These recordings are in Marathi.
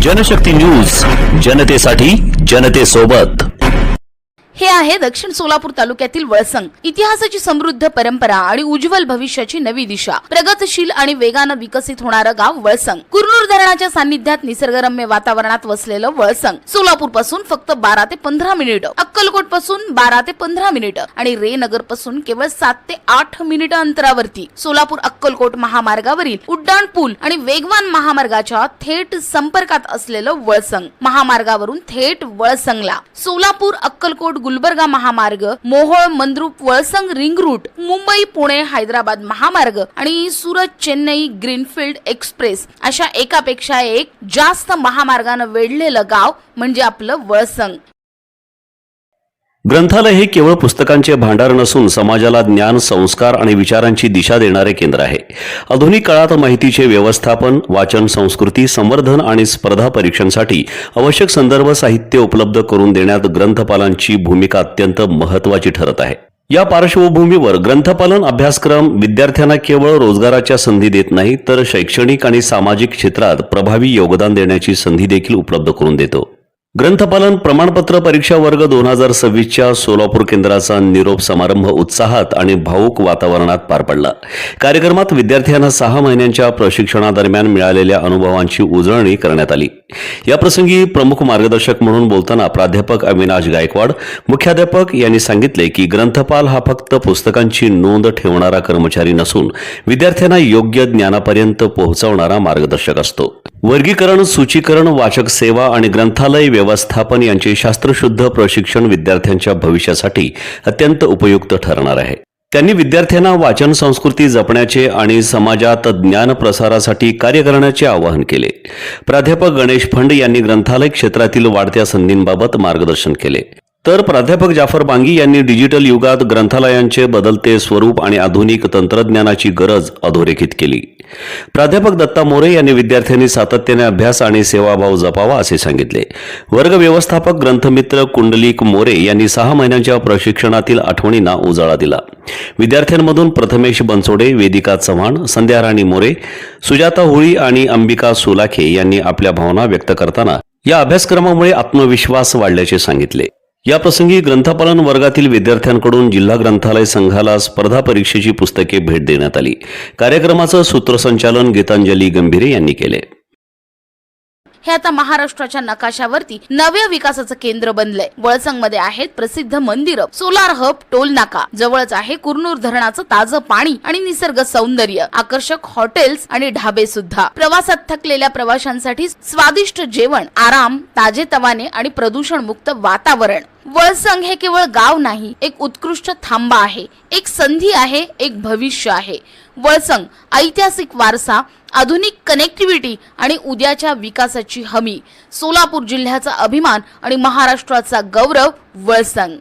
जनशक्ती न्यूज, जनतेसाठी जनतेसोबत. हे आहे दक्षिण सोलापूर तालुक्यातील वळसंग. इतिहासाची समृद्ध परंपरा आणि उज्ज्वल भविष्याची नवी दिशा, प्रगतशील आणि वेगाने विकसित होणारं गाव वळसंग. कुरनूर धरणाच्या सान्निध्यात निसर्गरम्य वातावरणात वसलेलं वळसंग सोलापूर पासून फक्त 12 ते 15 मिनिटं, अक्कलकोट पासून 12 ते 15 मिनिटं आणि रेनगर पासून केवळ 7 ते 8 मिनिटं अंतरावरती सोलापूर अक्कलकोट महामार्गावरील उड्डाण पूल आणि वेगवान महामार्गाच्या थेट संपर्कात असलेलं वळसंग. महामार्गावरून थेट वळसंगला सोलापूर अक्कलकोट गुलबर्गा महामार्ग, मोहोळ मंद्रुप वळसंग रिंग रूट, मुंबई पुणे हैदराबाद महामार्ग आणि सुरत चेन्नई ग्रीनफील्ड एक्सप्रेस अशा एकापेक्षा एक जास्त महामार्गानं वेढलेलं गाव म्हणजे आपलं वळसंग. ग्रंथालय हे केवळ पुस्तकांचे भांडार नसून समाजाला ज्ञान, संस्कार आणि विचारांची दिशा देणारे केंद्र आहे. आधुनिक काळात माहितीचे व्यवस्थापन, वाचन, संस्कृती संवर्धन आणि स्पर्धा परीक्षांसाठी आवश्यक संदर्भ साहित्य उपलब्ध करून देण्यात ग्रंथपालांची भूमिका अत्यंत महत्त्वाची ठरत आहे. या पार्श्वभूमीवर ग्रंथपालन अभ्यासक्रम विद्यार्थ्यांना केवळ रोजगाराच्या संधी देत नाही, तर शैक्षणिक आणि सामाजिक क्षेत्रात प्रभावी योगदान देण्याची संधी देखील उपलब्ध करून देतो. ग्रंथपालन प्रमाणपत्र परीक्षा वर्ग 2026च्या सोलापूर केंद्राचा निरोप समारंभ उत्साहात आणि भावुक वातावरणात पार पडला. कार्यक्रमात विद्यार्थ्यांना 6 महिन्यांच्या प्रशिक्षणादरम्यान मिळालेल्या अनुभवांची उजळणी करण्यात आली. या प्रसंगी प्रमुख मार्गदर्शक म्हणून बोलताना प्राध्यापक अविनाश गायकवाड, मुख्याध्यापक यांनी सांगितले की ग्रंथपाल हा फक्त पुस्तकांची नोंद ठेवणारा कर्मचारी नसून विद्यार्थ्यांना योग्य ज्ञानापर्यंत पोहोचवणारा मार्गदर्शक असतो. वर्गीकरण, सूचीकरण, वाचक सेवा आणि ग्रंथालय व्यवस्थापन यांचे शास्त्रशुद्ध प्रशिक्षण विद्यार्थ्यांच्या भविष्यासाठी अत्यंत उपयुक्त ठरणार आहे. त्यांनी विद्यार्थ्यांना वाचन संस्कृती जपण्याचे आणि समाजात ज्ञान प्रसारासाठी कार्य करण्याचे आवाहन केले. प्राध्यापक गणेश फंड यांनी ग्रंथालय क्षेत्रातील वाढत्या संधींबाबत मार्गदर्शन केले, तर प्राध्यापक जाफर बांगी यांनी डिजिटल युगात ग्रंथालयांचे बदलते स्वरूप आणि आधुनिक तंत्रज्ञानाची गरज अधोरेखित केली. प्राध्यापक दत्ता मोरे यांनी विद्यार्थ्यांनी सातत्याने अभ्यास आणि सेवाभाव जपावा असे सांगितले. वर्ग व्यवस्थापक ग्रंथमित्र कुंडलिक मोरे यांनी 6 महिन्यांच्या प्रशिक्षणातील आठवणींना उजाळा दिला. विद्यार्थ्यांमधून प्रथमेश बनसोडे, वेदिका चव्हाण, संध्या राणी मोरे, सुजाता होळी आणि अंबिका सोलाखे यांनी आपल्या भावना व्यक्त करताना या अभ्यासक्रमामुळे आत्मविश्वास वाढल्याचे सांगितले. या प्रसंगी ग्रंथपालन वर्गातील विद्यार्थ्यांकडून जिल्हा ग्रंथालय संघाला स्पर्धा परीक्षेची पुस्तके भेट देण्यात आली. कार्यक्रमाचं सूत्रसंचालन गीतांजली गंभीरे यांनी केले. हे आता महाराष्ट्राच्या नकाशावरती नव्या विकासाचं केंद्र बनलंय. वळसंग मध्ये आहेत प्रसिद्ध मंदिरं, सोलार हब, टोल नाका, जवळच आहे कुरनूर धरणाचं ताजं पाणी आणि निसर्ग सौंदर्य, आकर्षक हॉटेल्स आणि ढाबे सुद्धा. प्रवासात थकलेल्या प्रवाशांसाठी स्वादिष्ट जेवण, आराम, ताजेतवाने आणि प्रदूषण मुक्त वातावरण. वळसंग हे केवळ गाव नाही, एक उत्कृष्ट थांबा आहे, एक संधी आहे, एक भविष्य आहे. वळसंग ऐतिहासिक वारसा, आधुनिक कनेक्टिव्हिटी आणि उद्याच्या विकासाची हमी. सोलापूर जिल्ह्याचा अभिमान आणि महाराष्ट्राचा गौरव वळसंग.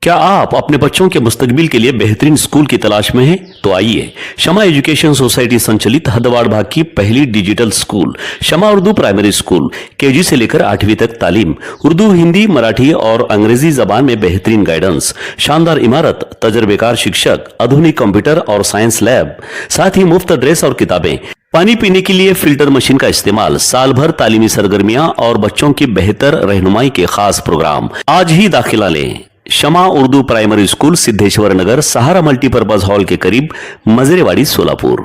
क्या आप अपने बच्चों के मुस्तकबिल के लिए बेहतरीन स्कूल की तलाश में हैं? तो आइए, शमा एजुकेशन सोसाइटी संचालित हदवाड़ भाग की पहली digital school Shama Urdu primary school, KG से लेकर 8वीं तक तालीम, उर्दू, हिंदी, मराठी और अंग्रेजी जबान में बेहतरीन गाइडेंस, शानदार इमारत, तजर्बेकार शिक्षक, आधुनिक कंप्यूटर और साइंस लैब, साथ ही मुफ्त ड्रेस और किताबें, पानी पीने के लिए फिल्टर मशीन का इस्तेमाल, साल भर तालीमी सरगर्मियां और बच्चों की बेहतर रहनुमाई के खास प्रोग्राम. आज ही दाखिला लें. शमा उर्दू प्राइमरी स्कूल, सिद्धेश्वर नगर, सहारा मल्टीपर्पज हॉल के करीब, मजरेवाड़ी, सोलापुर.